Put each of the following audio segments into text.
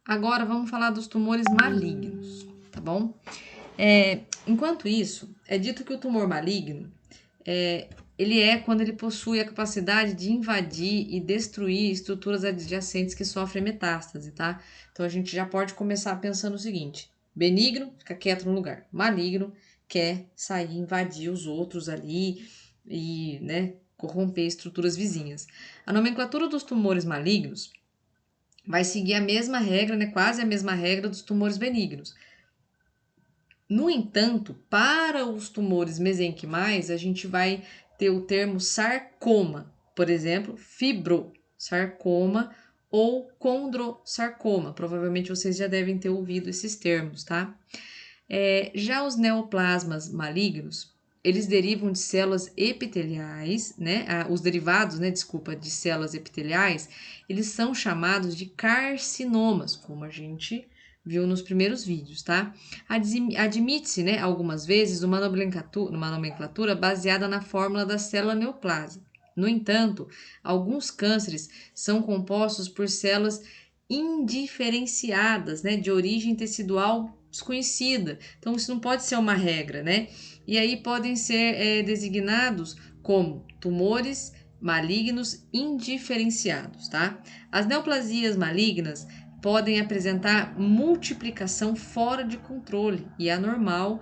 Agora vamos falar dos tumores malignos, tá bom? Enquanto isso, é dito que o tumor maligno ele é quando ele possui a capacidade de invadir e destruir estruturas adjacentes que sofrem metástase, tá? Então a gente já pode começar pensando o seguinte: benigno, fica quieto no lugar. Maligno, quer sair, invadir os outros ali e, né, corromper estruturas vizinhas. A nomenclatura dos tumores malignos vai seguir a mesma regra, né, quase a mesma regra dos tumores benignos. No entanto, para os tumores mesenquimais, a gente vai ter o termo sarcoma, por exemplo, fibrosarcoma ou condrosarcoma. Provavelmente vocês já devem ter ouvido esses termos, tá? Já os neoplasmas malignos, eles derivam de células epiteliais, né? Os derivados, né, desculpa, de células epiteliais, eles são chamados de carcinomas, como a gente viu nos primeiros vídeos, tá? Admite-se, né, algumas vezes uma nomenclatura baseada na fórmula da célula neoplasma. No entanto, alguns cânceres são compostos por células indiferenciadas, né, de origem tecidual desconhecida. Então, isso não pode ser uma regra, né? E aí podem ser designados como tumores malignos indiferenciados, tá? As neoplasias malignas podem apresentar multiplicação fora de controle e anormal,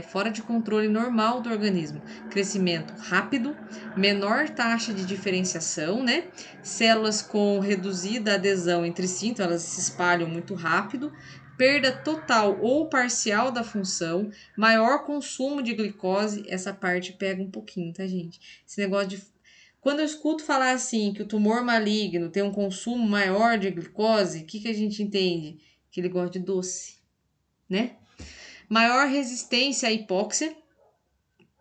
fora de controle normal do organismo, crescimento rápido, menor taxa de diferenciação, né? Células com reduzida adesão entre si, então elas se espalham muito rápido, perda total ou parcial da função, maior consumo de glicose, essa parte pega um pouquinho, tá, gente? Esse negócio de quando eu escuto falar assim, que o tumor maligno tem um consumo maior de glicose, o que a gente entende? Que ele gosta de doce, né? Maior resistência à hipóxia,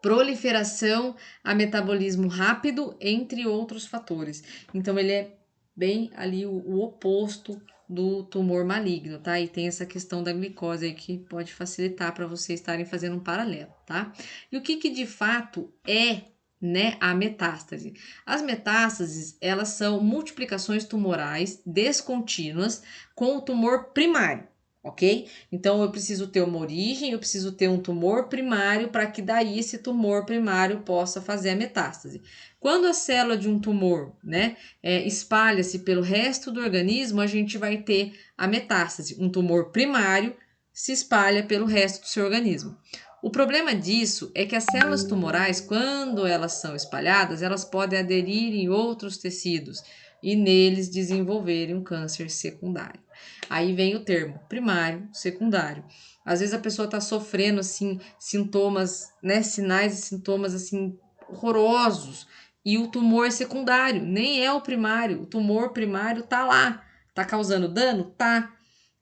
proliferação a metabolismo rápido, entre outros fatores. Então, ele é bem ali o oposto do tumor maligno, tá? E tem essa questão da glicose aí que pode facilitar para vocês estarem fazendo um paralelo, tá? E o que de fato é, né, a metástase? As metástases, elas são multiplicações tumorais descontínuas com o tumor primário, ok? Então eu preciso ter uma origem, eu preciso ter um tumor primário para que daí esse tumor primário possa fazer a metástase. Quando a célula de um tumor, né, espalha-se pelo resto do organismo, a gente vai ter a metástase. Um tumor primário se espalha pelo resto do seu organismo. O problema disso é que as células tumorais, quando elas são espalhadas, elas podem aderir em outros tecidos e neles desenvolverem um câncer secundário. Aí vem o termo primário, secundário. Às vezes a pessoa está sofrendo assim sintomas, né, sinais e sintomas assim horrorosos e o tumor é secundário, nem é o primário. O tumor primário tá lá, tá causando dano, tá,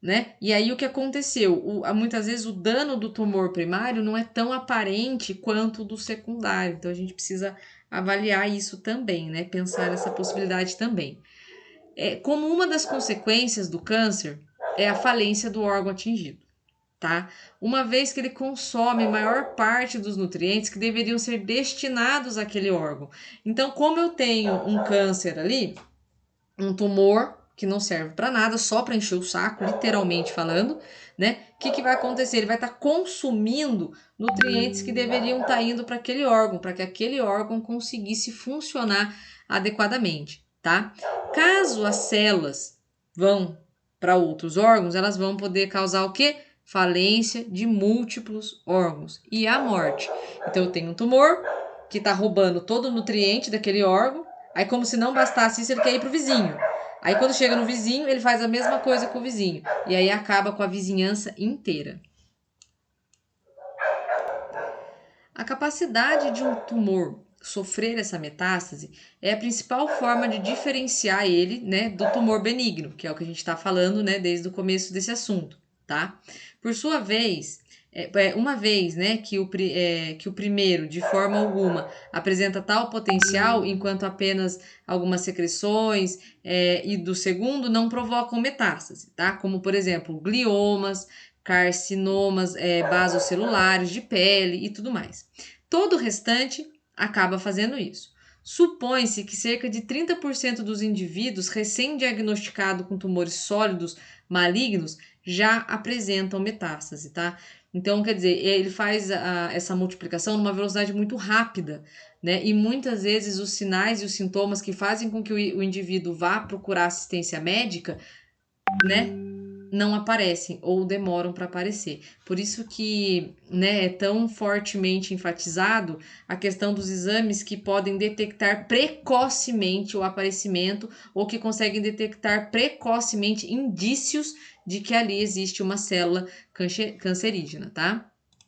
né? E aí o que aconteceu? Muitas vezes o dano do tumor primário não é tão aparente quanto do secundário. Então a gente precisa avaliar isso também, né? Pensar nessa possibilidade também. Como uma das consequências do câncer é a falência do órgão atingido, tá? Uma vez que ele consome a maior parte dos nutrientes que deveriam ser destinados àquele órgão. Então, como eu tenho um câncer ali, um tumor que não serve para nada, só para encher o saco, literalmente falando, né? O que vai acontecer? Ele vai estar consumindo nutrientes que deveriam estar indo para aquele órgão, para que aquele órgão conseguisse funcionar adequadamente, tá? Caso as células vão para outros órgãos, elas vão poder causar o quê? Falência de múltiplos órgãos e a morte. Então eu tenho um tumor que está roubando todo o nutriente daquele órgão. Aí, como se não bastasse isso, ele quer ir pro vizinho. Aí, quando chega no vizinho, ele faz a mesma coisa com o vizinho. E aí acaba com a vizinhança inteira. A capacidade de um tumor sofrer essa metástase é a principal forma de diferenciar ele, né, do tumor benigno, que é o que a gente está falando, né, desde o começo desse assunto, tá? Por sua vez, uma vez, né, que o primeiro, de forma alguma, apresenta tal potencial, enquanto apenas algumas secreções e do segundo não provocam metástase, tá? Como, por exemplo, gliomas, carcinomas basocelulares de pele e tudo mais. Todo o restante acaba fazendo isso. Supõe-se que cerca de 30% dos indivíduos recém-diagnosticados com tumores sólidos malignos já apresentam metástase, tá? Então, quer dizer, ele faz essa multiplicação numa velocidade muito rápida, né? E muitas vezes os sinais e os sintomas que fazem com que o indivíduo vá procurar assistência médica, né, não aparecem ou demoram para aparecer. Por isso que, né, é tão fortemente enfatizado a questão dos exames que podem detectar precocemente o aparecimento ou que conseguem detectar precocemente indícios de que ali existe uma célula cancerígena, tá?